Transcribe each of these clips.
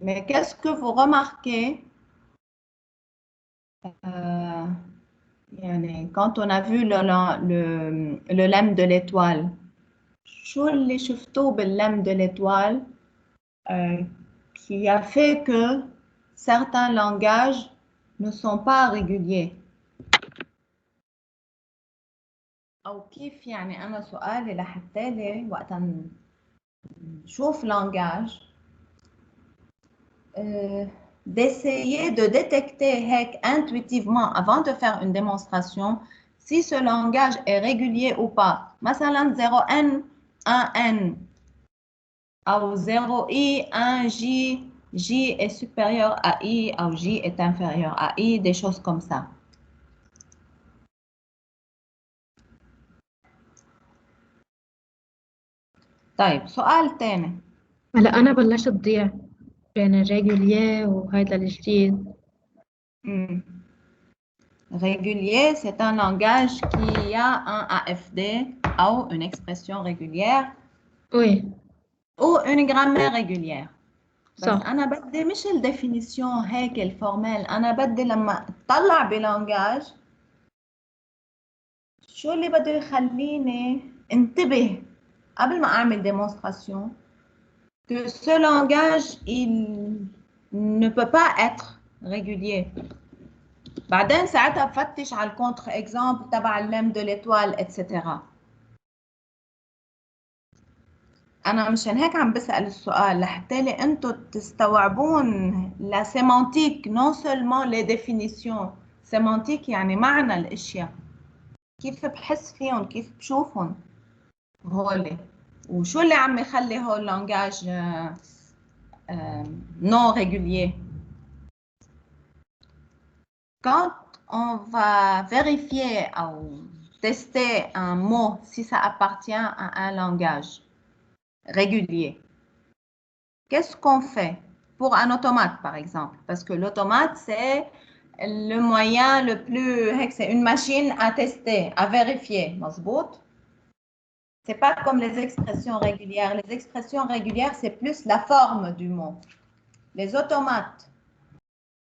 Mais qu'est-ce que vous remarquez euh, quand on a vu le lemme de l'étoile? شو اللي شفتوه باللم de l'étoile qui a fait que certains langages ne sont pas réguliers. أو كيف يعني أنا سؤالي لحتى لي وقت نشوف langage d'essayer de détecter intuitivement avant de faire une démonstration si ce langage est régulier ou pas. مثلا 0N 1N ou 0I 1J J est supérieur à I ou J est inférieur à I, des choses comme ça. طيب سؤال تاني. هلا أنا بلشت تضيع بين الريجوليه وهيدا الجديد. Régulier, c'est un langage qui a un AFD ou une expression régulière. Oui. Ou une grammaire régulière. بس صح. أنا بدي مش الديفينيسيون هيك الفورمال، أنا بدي لما أطلع بلانجاج شو اللي بده يخليني انتبه قبل ما أعمل démonstration que ce langage il ne peut pas être régulier. بعدين ساعتها بفتش على الكونتر اكزامبل تبع اللم de l'étoile etc. أنا مشان هيك عم بسأل السؤال لحتى لي أنتوا تستوعبون لا سيمانتيك نون سولمون لي ديفينيسيون. سيمانتيك يعني معنى الأشياء، كيف بحس فيهم، كيف بشوفهم هولي، وشو اللي عم يخلي هول لانجاج non régulier. Quand on va vérifier ou tester un mot si ça appartient à un langage régulier, qu'est-ce qu'on fait pour un automate, par exemple? Parce que l'automate, c'est le moyen le plus... C'est une machine à tester, à vérifier. مظبوط? C'est pas comme les expressions régulières. Les expressions régulières, c'est plus la forme du mot. Les automates,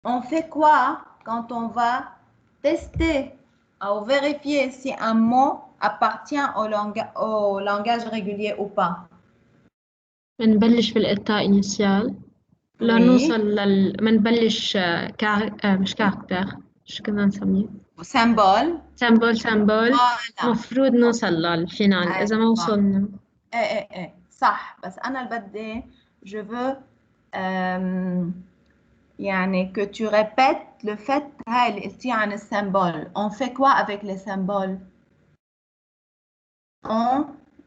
on fait quoi quand on va tester ou vérifier si un mot appartient au langage régulier ou pas? بنبلش بالإلقاء إنيسيال لنوصل منبلش مش كاركتر، شو كنا نسميه؟ سامبل. سامبل. مفروض نوصل للفينال إذا ما وصلنا. ايه صح، بس أنا اللي بدي je veux يعني que tu répètes le fait هاي اللي قلتيه عن السامبل. On fait quoi avec les symboles?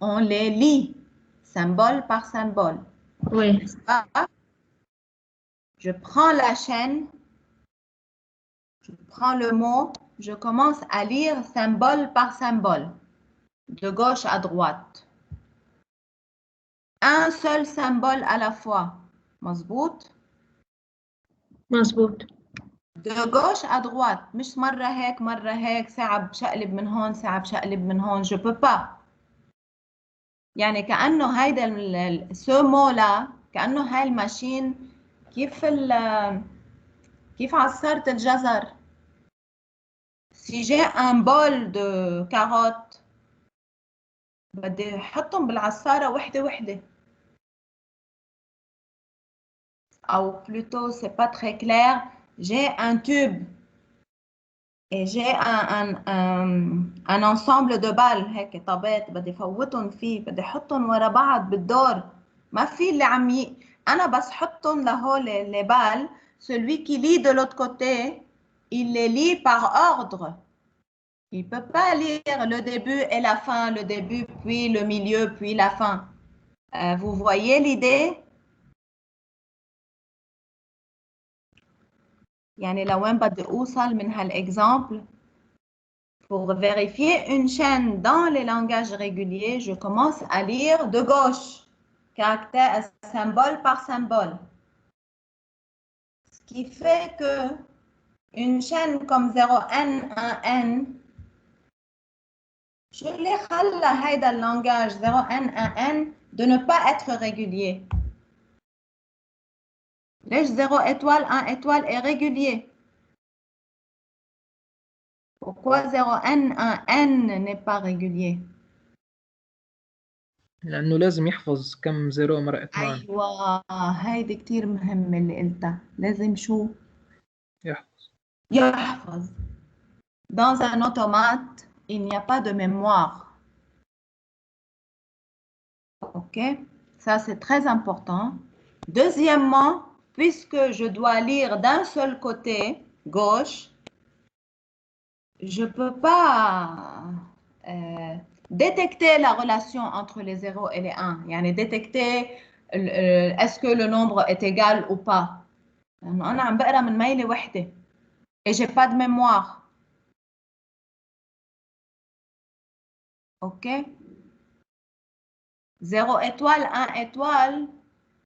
On les lit symbole par symbole. Oui. Je prends la chaîne, je prends le mot, je commence à lire symbole par symbole, de gauche à droite. Un seul symbole à la fois. مظبوط؟ مظبوط. De gauche à droite. مش مرة هيك ساعة بشقلب من هون ساعة بشقلب من هون. Je peux pas. يعني كأنه هيدا ce mot là كأنه هاي الماشين كيف عصارة الجزر. Si j'ai un bol de carottes بدي احطهم بالعصارة وحدة. Ou plutôt, c'est pas très clair. J'ai un tube et j'ai un ensemble de balles هيك طابات بدي فوتهم فيه، بدي احطهم ورا بعض بالدور. ما في اللي أنا بس حطهم لهول les balles. Celui qui lit de l'autre côté, il les lit par ordre. Il ne peut pas lire le début et la fin, le début, puis le milieu, puis la fin. Vous voyez l'idée? يعني لوين بدي أوصل من هالexemple? Pour vérifier une chaîne dans les langages réguliers, je commence à lire de gauche, caractère, symbole par symbole. Ce qui fait que une chaîne comme 0N, 1N, je l'ai خلى هيدا langage 0N, 1N de ne pas être régulier. ليش 0 étoile 1 étoile est régulier? Pourquoi 0 n 1 n n'est pas régulier? لأنه لازم يحفظ كم زيرو مرقت معه. أيوة، هيدي كتير مهمة اللي قلتها. لازم شو؟ يحفظ. يحفظ. Dans un automate, il n'y a pas de mémoire. OK? Ça, c'est très important. Deuxièmement, puisque je dois lire d'un seul côté, gauche, je ne peux pas détecter la relation entre les 0 et les 1. يعني détecter est-ce que le nombre est égal ou pas. أنا عم بقرا من ميلة وحدة et j'ai pas de mémoire. OK? 0 étoile, 1 étoile,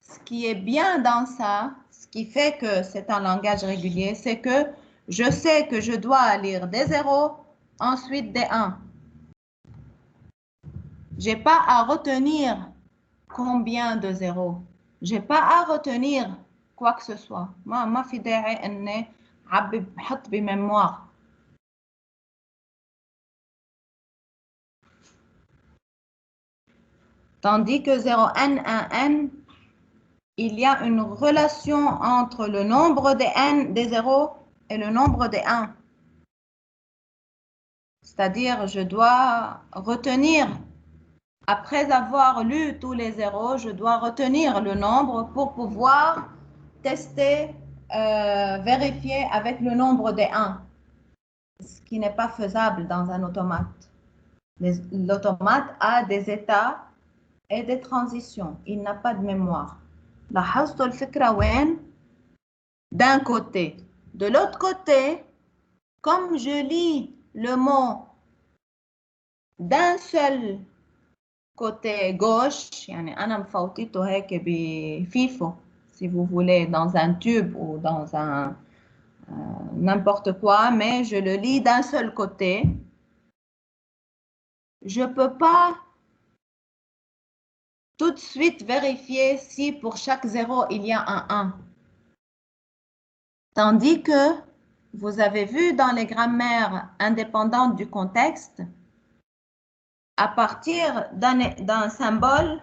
ce qui est bien dans ça, ce qui fait que c'est un langage régulier, c'est que je sais que je dois lire des 0, ensuite des 1. Je n'ai pas à retenir combien de 0. Je n'ai pas à retenir quoi que ce soit. ما في داعي اني بحط بميموار. Tandis que 0n, 1n, il y a une relation entre le nombre des n, des 0 et le nombre des 1. C'est-à-dire, je dois retenir, après avoir lu tous les 0, je dois retenir le nombre pour pouvoir tester, vérifier avec le nombre des 1. Ce qui n'est pas faisable dans un automate. L'automate a des états et des transitions. Il n'a pas de mémoire. لاحظتوا الفكرة وين؟ D'un côté. De l'autre côté, comme je lis le mot d'un seul côté gauche, يعني أنا مفوتيته هيك بفيفو, si vous voulez, dans un tube ou dans un n'importe quoi, mais je le lis d'un seul côté. Je ne peux pas tout de suite vérifier si pour chaque 0, il y a un 1. Tandis que vous avez vu dans les grammaires indépendantes du contexte, à partir d'un symbole,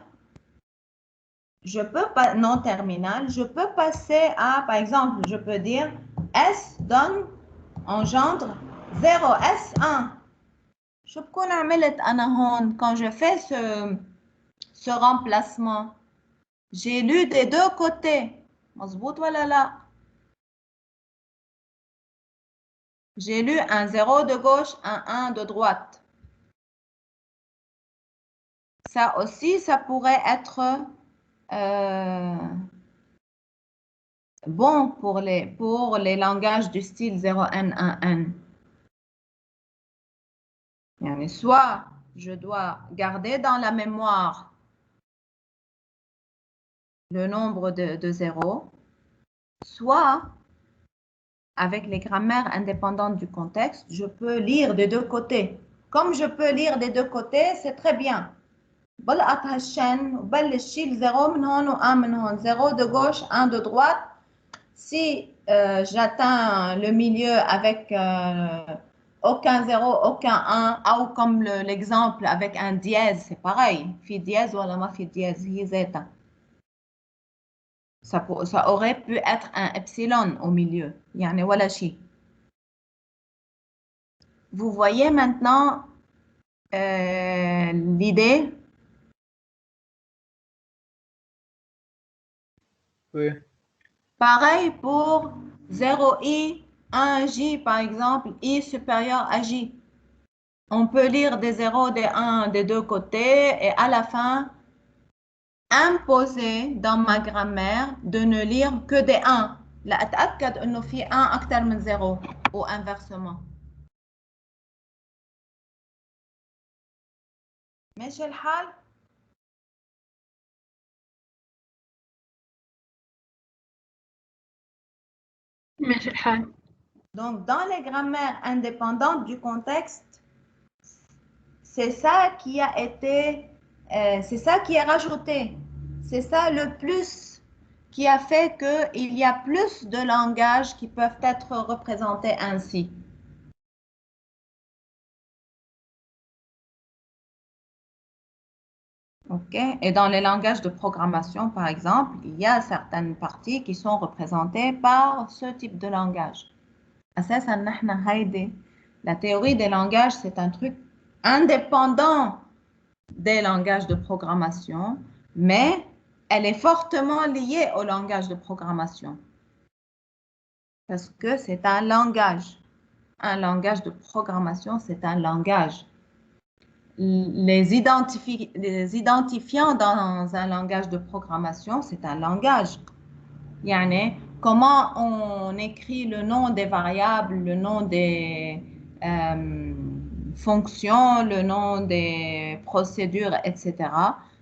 je peux pas, non terminal, je peux passer à, par exemple, je peux dire S donne, engendre 0, S1. شو بكون عملت أنا هون quand je fais ce remplacement? J'ai lu des deux côtés. مظبوط ولا لا? J'ai lu un 0 de gauche, un 1 de droite. Ça aussi, ça pourrait être bon pour les langages du style 0n, 1n. Yani soit je dois garder dans la mémoire le nombre de 0, soit avec les grammaires indépendantes du contexte, je peux lire des deux côtés. Comme je peux lire des deux côtés, c'est très bien. بلقط هالشن وبلش شيل 0 من هون و1 من هون. 0 de gauche, 1 de droite. Si j'atteins le milieu avec aucun 0, aucun 1, ou comme l'exemple avec un dièse, c'est pareil. Fi dièse ou ma fi dièse, hi zeta. Ça aurait pu être un epsilon au milieu. Yani wala shi. Vous voyez maintenant l'idée? Oui. Pareil pour 0i, 1j par exemple, i supérieur à j. On peut lire des 0, des 1 des deux côtés et à la fin, imposer dans ma grammaire de ne lire que des 1. لأتأكد إنه في 1 أكتر من 0 ou inversement. ماشي الحال؟ ماشي الحال. Donc, dans les grammaires indépendantes du contexte, c'est ça qui a été, c'est ça qui est rajouté. C'est ça le plus qui a fait qu'il y a plus de langages qui peuvent être représentés ainsi? OK. Et dans les langages de programmation, par exemple, il y a certaines parties qui sont représentées par ce type de langage. La théorie des langages, c'est un truc indépendant des langages de programmation, mais elle est fortement liée au langage de programmation. Parce que c'est un langage. Un langage de programmation, c'est un langage. Les identifiants dans un langage de programmation, c'est un langage. Yani, comment on écrit le nom des variables, le nom des fonctions, le nom des procédures, etc.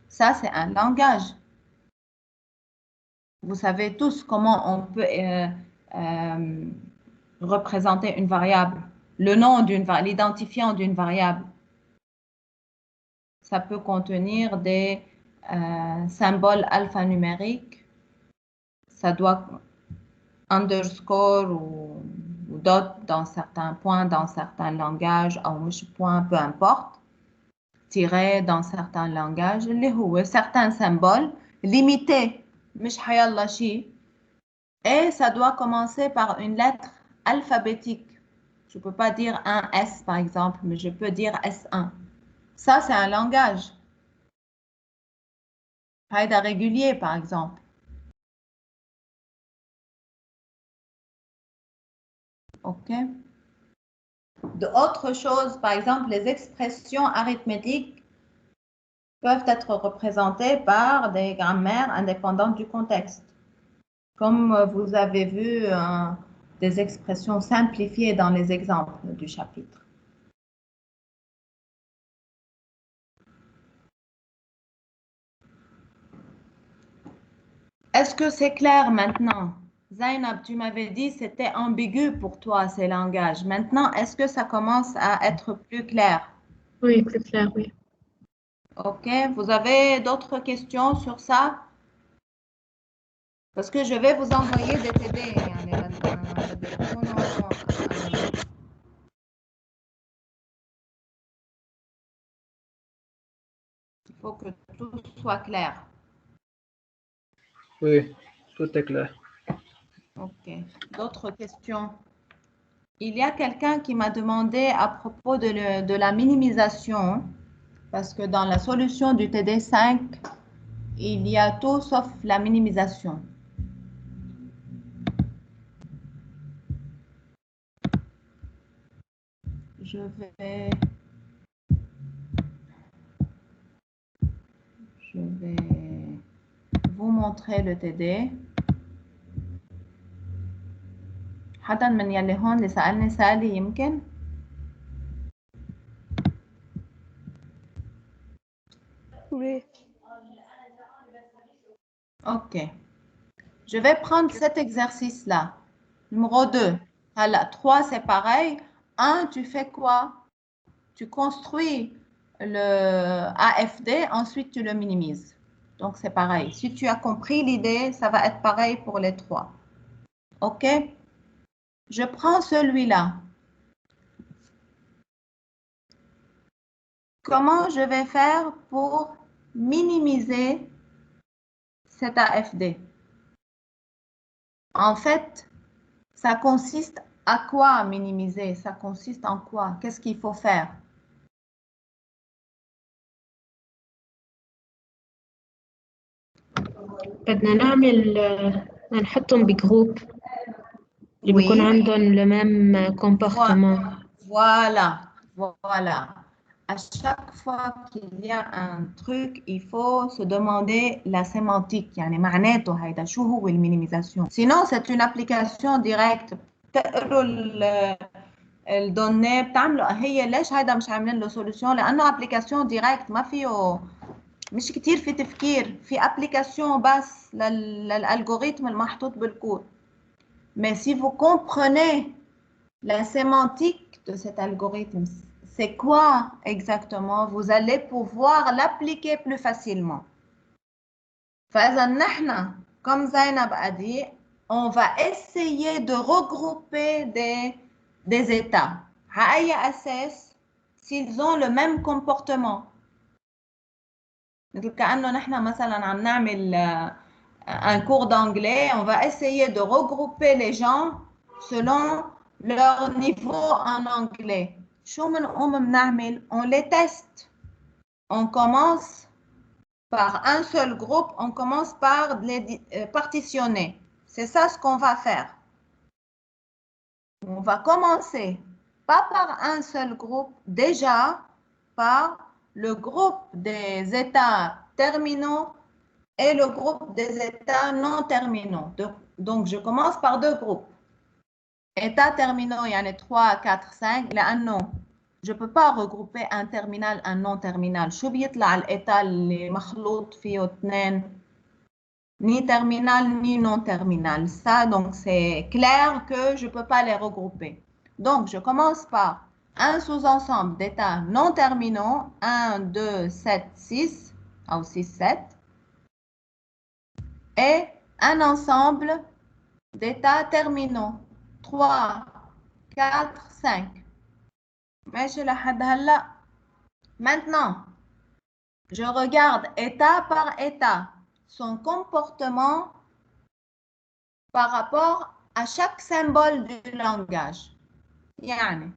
Ça, c'est un langage. Vous savez tous comment on peut représenter une variable, le nom l'identifiant d'une variable. Ça peut contenir des symboles alphanumériques. Ça doit underscore ou dot dans certains points, dans certains langages, ou point, peu importe. Tiret dans certains langages. Certains symboles limités. Et ça doit commencer par une lettre alphabétique. Je ne peux pas dire un S par exemple, mais je peux dire S1. Ça, c'est un langage. Haïda régulier, par exemple. OK. D'autres choses, par exemple, les expressions arithmétiques peuvent être représentées par des grammaires indépendantes du contexte. Comme vous avez vu des expressions simplifiées dans les exemples du chapitre. Est-ce que c'est clair maintenant? Zainab, tu m'avais dit que c'était ambigu pour toi, ces langages. Maintenant, est-ce que ça commence à être plus clair? Oui, plus clair, oui. OK. Vous avez d'autres questions sur ça? Parce que je vais vous envoyer des TD. Il faut que tout soit clair. Oui, tout est clair. OK. D'autres questions? Il y a quelqu'un qui m'a demandé à propos de la minimisation, parce que dans la solution du TD5, il y a tout sauf la minimisation. Je vais vous montrer le TD. حدا من يلي هون اللي سألني سالي يمكن؟ Oui. OK. Je vais prendre cet exercice-là. Numéro 2. Voilà, 3, c'est pareil. 1, tu fais quoi? Tu construis le AFD, ensuite tu le minimises. Donc, c'est pareil. Si tu as compris l'idée, ça va être pareil pour les 3. OK? Je prends celui-là. Comment je vais faire pour minimiser cet AFD? En fait, ça consiste à quoi minimiser? Ça consiste en quoi? Qu'est-ce qu'il faut faire? بدنا نحطهم بجروب اللي بيكون عندهم le même comportement. Voilà. À chaque fois qu'il y a un truc, il faut se demander la sémantique. يعني معناته هيدا شو هو المينيميزاسيون. Sinon, c'est une application directe. بتقروا الدوني بتعملوا هي ليش هيدا مش عاملين له سوليوشن؟ لأنه application direct ما فيه مش كتير في تفكير، في application بس للالغوريثم المحطوط بالكود. Mais si vous comprenez la sémantique de cet algorithme, c'est quoi exactement? Vous allez pouvoir l'appliquer plus facilement. فإذا نحن comme Zainab a dit, on va essayer de regrouper des états. À أي أساس s'ils ont le même comportement. مثل كأنه نحن مثلا عم نعمل un cours d'anglais, on va essayer de regrouper les gens selon leur niveau en anglais. شو بنقوم بنعمل؟ On les teste. On commence par un seul groupe, on commence par les partitionner. C'est ça ce qu'on va faire. On va commencer pas par un seul groupe, déjà par le groupe des états terminaux et le groupe des états non terminaux. Donc, je commence par deux groupes. États terminaux, il y en a 3, 4, 5. لأنه je ne peux pas regrouper un terminal, un non terminal. شو بيطلع الإيتا اللي مخلوط فيه اثنين؟ Ni terminal, ni non terminal. Ça, donc, c'est clair que je ne peux pas les regrouper. Donc, je commence par un sous-ensemble d'états non terminaux. 1, 2, 7, 6, ou 6, 7. Et un ensemble d'états terminaux. 3, 4, 5. ماشي لحد هلا. Maintenant, je regarde état par état son comportement par rapport à chaque symbole du langage. يعني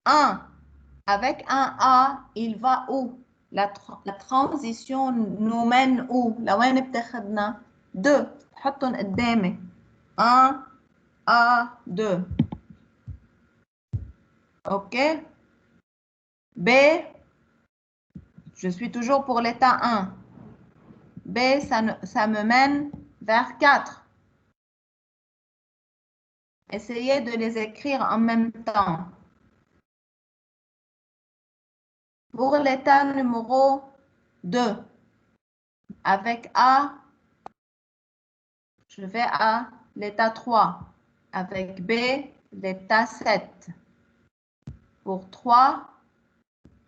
1 avec un A, il va où? La transition nous mène où? لوين بتاخدنا؟ 2 حطهم قدامي. 1 A 2. OK. B, je suis toujours pour l'état 1. B, ça me mène vers 4. Essayez de les écrire en même temps. Pour l'état numéro 2, avec A, je vais à l'état 3. Avec B, l'état 7. Pour 3,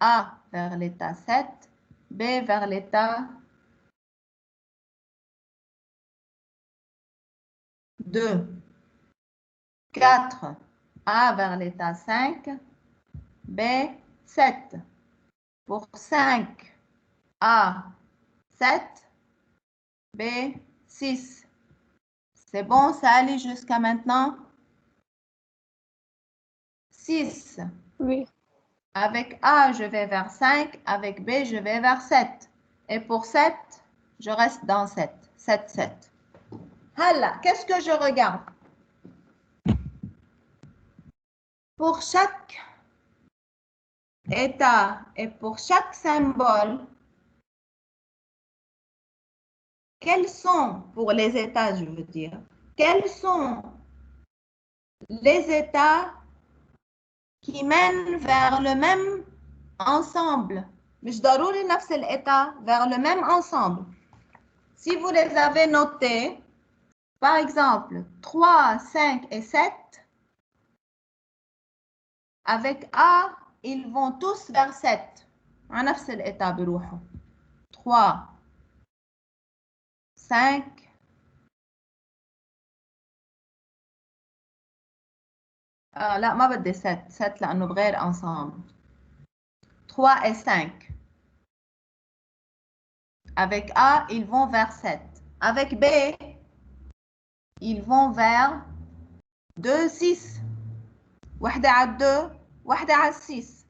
A vers l'état 7, B vers l'état 2. 4, A vers l'état 5, B 7. Pour 5, A 7, B 6. C'est bon, ça allait jusqu'à maintenant? 6. Oui. Avec A, je vais vers 5. Avec B, je vais vers 7. Et pour 7, je reste dans 7. 7, 7. Hala, qu'est-ce que je regarde? Pour chaque état et pour chaque symbole, quels sont, pour les états, je veux dire, quels sont les états qui mènent vers le même ensemble? مش ضروري نفس الإيتا, vers le même ensemble. Si vous les avez notés, par exemple, 3, 5 et 7, avec A, ils vont tous vers 7. à نفس الإيتا بيروحوا. 3, 5, لا ما بدي 7 لأنه بغير ensemble. 3 et 5. Avec A, ils vont vers 7. Avec B, ils vont vers 2, 6. واحدة على 2, واحدة على 6.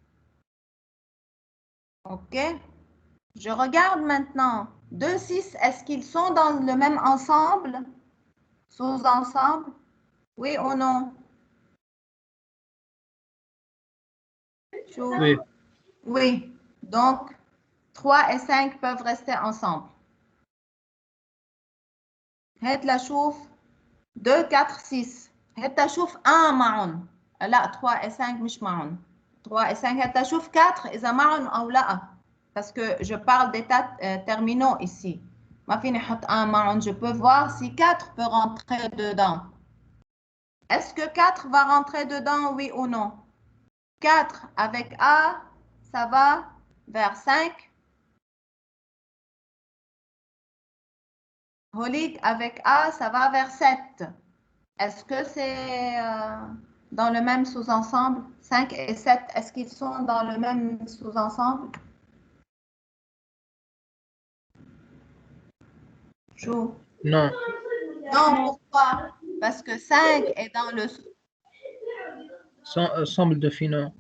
OK? Je regarde maintenant 2, 6. Est-ce qu'ils sont dans le même ensemble? Sous-ensemble? Oui ou non? Oui. Oui. Donc, 3 et 5 peuvent rester ensemble. هات لشوف 2, 4, 6. هات لشوف 1 معهم. لا 3 et 5 مش معهم. 3 et 5 هات لشوف 4 إذا معهم أو لا. Parce que je parle d'états terminaux ici. ما فيني أحط 1 معهم. Je peux voir si 4 peut rentrer dedans. Est-ce que 4 va rentrer dedans, oui ou non? 4 avec A, ça va vers 5. Holique avec A, ça va vers 7. Est-ce que c'est dans le même sous-ensemble? 5 et 7, est-ce qu'ils sont dans le même sous-ensemble? Chou. Non. Non, pourquoi? Parce que 5 est dans le... Ensemble de finaux.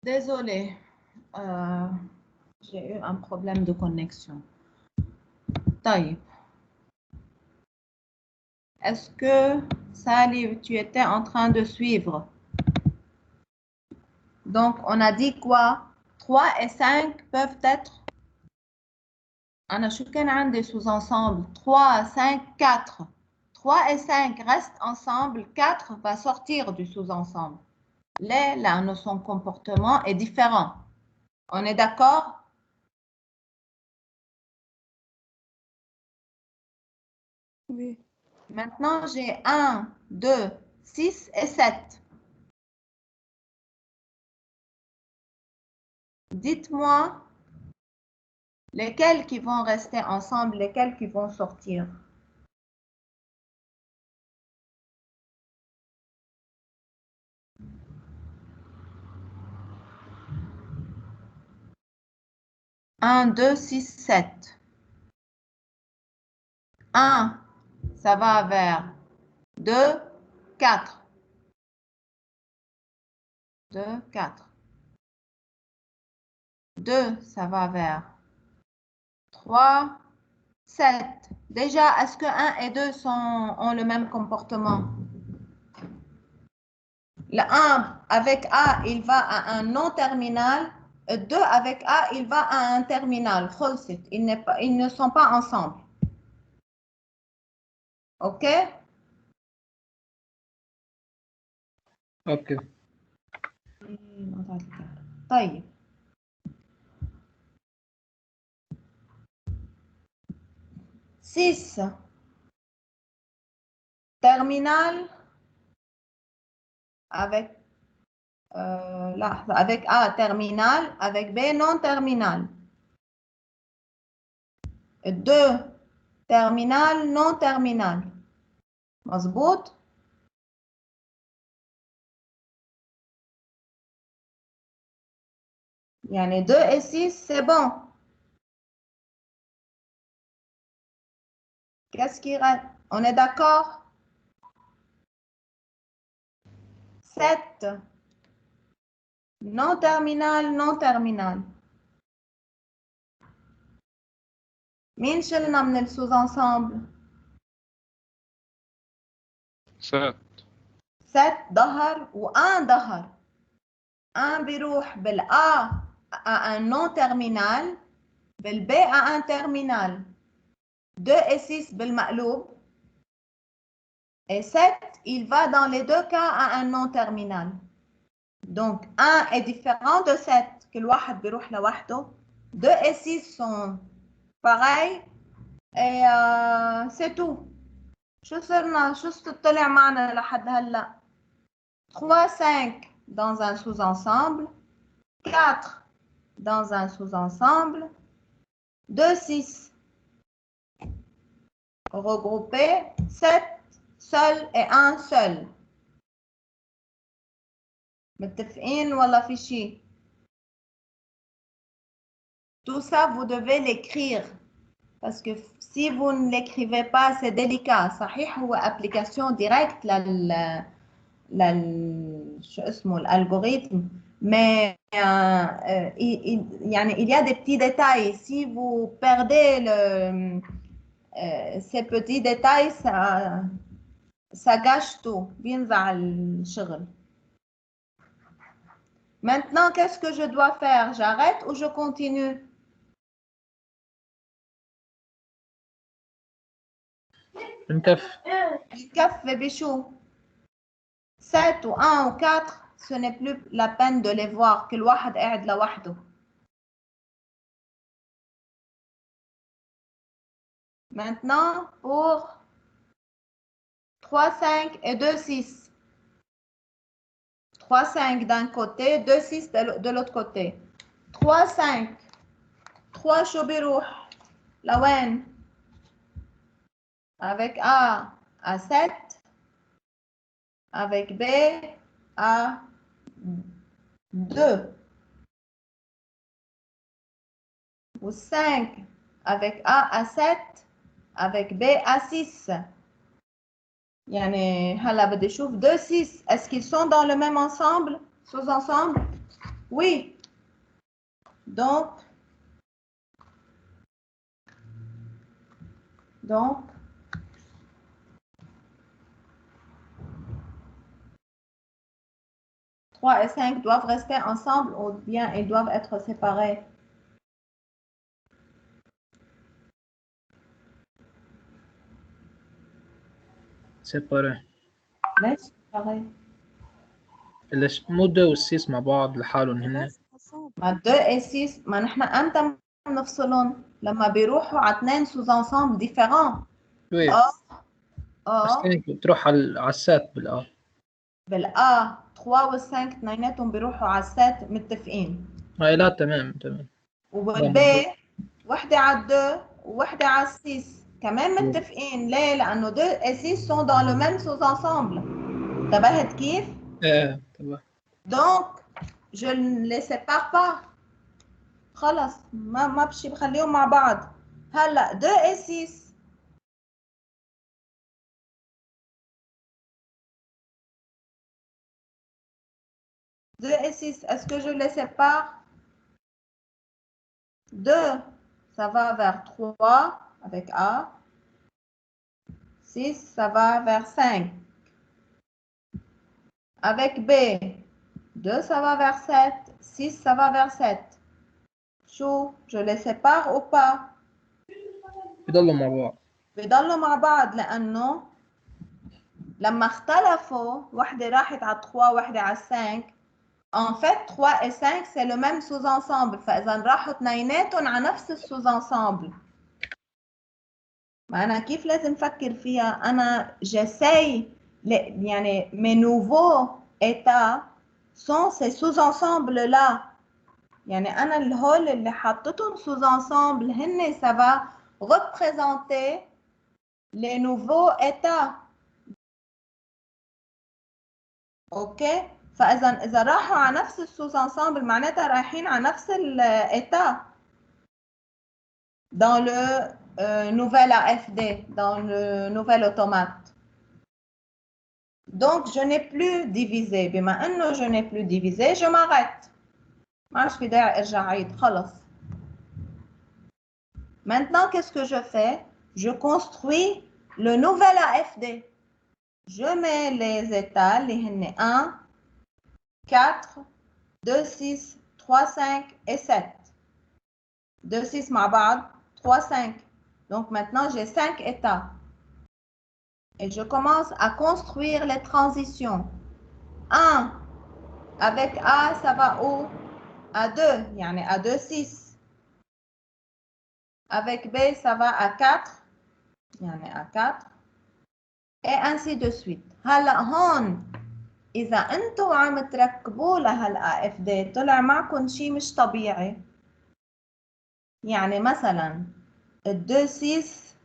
Désolée, j'ai eu un problème de connexion. طيب. Est-ce que, Salih, tu étais en train de suivre? Donc, on a dit quoi? 3 et 5 peuvent être... أنا شو كان عندي sous-ensemble? 3, 5, 4. 3 et 5 restent ensemble, 4 va sortir du sous-ensemble. Là, son comportement est différent. On est d'accord? Oui. Maintenant, j'ai 1, 2, 6 et 7. Dites-moi lesquels qui vont rester ensemble, lesquels qui vont sortir. Un, 2, 6, 7. 1, ça va vers 2, 4. 2, 4. 2, ça va vers 3, 7. Déjà, est-ce que 1 et 2 ont le même comportement? Le 1 avec A, il va à un non-terminal. 2 avec A, il va à un terminal. Ils ne sont pas ensemble. OK? Ok. طيب. Six. Terminal avec avec A terminal, avec B non terminal. 2 terminal non terminal. مظبوط؟ يعني 2 et 6, c'est bon. Qu'est-ce qui reste? On est d'accord? 7 non terminal non terminal. مين شلنا من السوز انسامبل؟ 7 7 ظهر و1 ظهر. 1 بيروح بالA à un non terminal, بالB à un terminal. 2 et 6 بالمقلوب. Et 7, il va dans les deux cas à un non terminal. Donc 1 est différent de 7, كل واحد بيروح لوحده. 2 et 6 sont pareils. Et c'est tout. شو صرنا؟ شو طلع معنا لحد هلا؟ 3 5 dans un sous-ensemble, 4 dans un sous-ensemble, 2 6 regroupés, 7 seul et 1 seul. متفقين ولا في شيء؟ Tout ça, vous devez l'écrire. Parce que si vous ne l'écrivez pas, c'est délicat. صحيح هو application directe شو اسمه الالغوريثم. Mais il y a des petits détails. Si vous perdez ces petits détails, ça gâche tout. بينزع الشغل. Maintenant, qu'est-ce que je dois faire? J'arrête ou je continue? نكف. الكف بشو؟ 7 ou 1 ou 4, ce n'est plus la peine de les voir. كل واحد قاعد لوحده. Maintenant, pour 3 5 et 2 6. 3 5 d'un côté, 2 6 de l'autre côté. 3 5. 3 شو بيروح؟ لوين؟ Avec A à 7. Avec B à 2. Ou 5 avec A à 7. Avec B à 6. يعني هلا بدي اشوف 2 6. Est-ce qu'ils sont dans le même ensemble? Sous-ensemble? Oui. Donc 3 et 5 doivent rester ensemble ou bien ils doivent être séparés. سيباري. ليش séparés؟ ليش مو 2 و6 مع بعض لحالهم هن؟ ما 2 et 6 ما نحن امتى بنفصلهم؟ لما بيروحوا على 2 sous-ensembles différents. وي. بس هيك بتروح على السات بالآ. بالآ 3 و 5 اثنيناتهم بيروحوا على السات متفقين. هاي لا تمام. وبالبي وحدة على 2 ووحدة على 6 كمان متفقين. ليه؟ لأنه 2 et 6 sont dans le même sous-ensemble. انتبهت كيف؟ ايه تمام. Donc je ne les sépare pas. خلص ما بشي بخليهم مع بعض. هلا 2 et 6 2 et 6, est-ce que je les sépare? 2, ça va vers 3 avec A. 6, ça va vers 5. Avec B, 2, ça va vers 7. 6, ça va vers 7. شو؟ je les sépare ou pas? بيضلوا مع بعض. بيضلوا مع بعض لأنه لما اختلفوا واحدة راحت على 3 واحدة على 5. En fait, 3 et 5, c'est le même sous-ensemble. فإذا راحوا اثنيناتهم على نفس السوز-ensemble. ما أنا كيف لازم أفكر فيها؟ أنا j'essaye يعني mes nouveaux états sont ces sous-ensembles-là. يعني أنا الهول اللي حطيتهم sous-ensemble هن ça va représenter les nouveaux états. أوكي؟ فإذا راحوا على نفس السوز-ensemble معناتها رايحين على نفس الإيتا. Dans le nouvel AFD, dans le nouvel automate. Donc, je n'ai plus divisé. بما أنه je n'ai plus divisé, je m'arrête. ما عادش في داعي أرجع أعيد خلص. Maintenant, qu'est-ce que je fais? Je construis le nouvel AFD. Je mets les états, les 1, 4, 2, 6, 3, 5 et 7. 2, 6 مع بعض, 3, 5. Donc maintenant, j'ai 5 états. Et je commence à construire les transitions. 1, avec A, ça va où? À 2, يعني à 2, 6. Avec B, ça va à 4, يعني à 4. Et ainsi de suite. هلا هون إذا أنتوا عم تركبوا لها AFD طلع معكم شيء مش طبيعي. يعني مثلا ال 2 6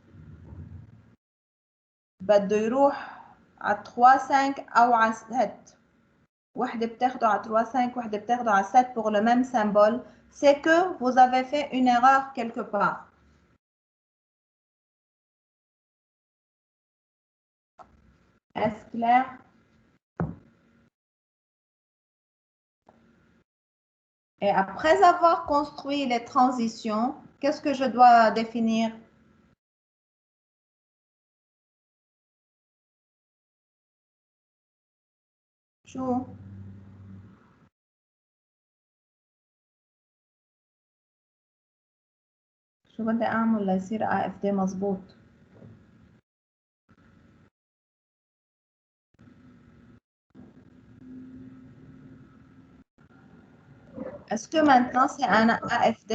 بده يروح على 3 5 أو على 7. وحدة بتاخده على 3 5 وحدة بتاخده على 7 pour le même symbole. C'est que vous avez fait une erreur quelque part. Est-ce clair? Et après avoir construit les transitions, qu'est-ce que je dois définir? شو بدي أعمل ليصير AFD مظبوط؟ Est-ce que maintenant c'est un AFD?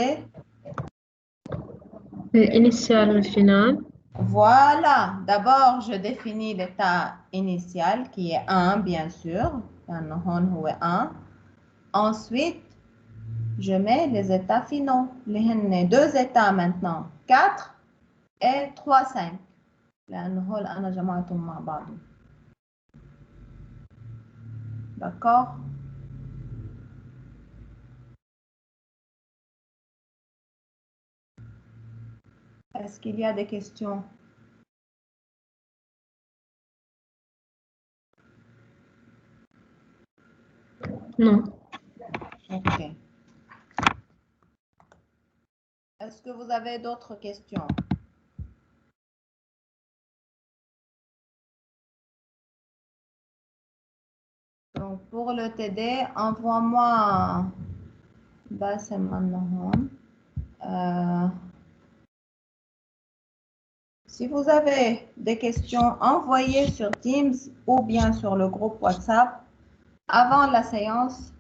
الانيشال والفينال. Voilà. D'abord, je définis l'état initial qui est 1, bien sûr. 1. Ensuite, je mets les états finaux. Les deux états maintenant. 4 et 3, 5. D'accord? Est-ce qu'il y a des questions? Non. Ok. Est-ce que vous avez d'autres questions? Donc, pour le TD, envoie-moi Bassem Manahon. Si vous avez des questions, envoyez sur Teams ou bien sur le groupe WhatsApp avant la séance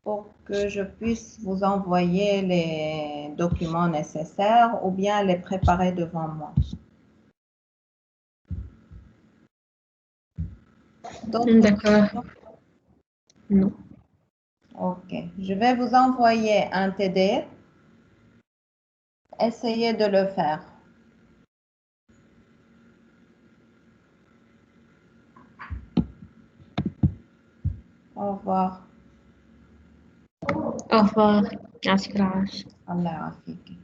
pour que je puisse vous envoyer les documents nécessaires ou bien les préparer devant moi. D'accord. Non. Ok, je vais vous envoyer un TD. Essayez de le faire. Au revoir. Au revoir. يعطيك العافية. Allah يعافيك.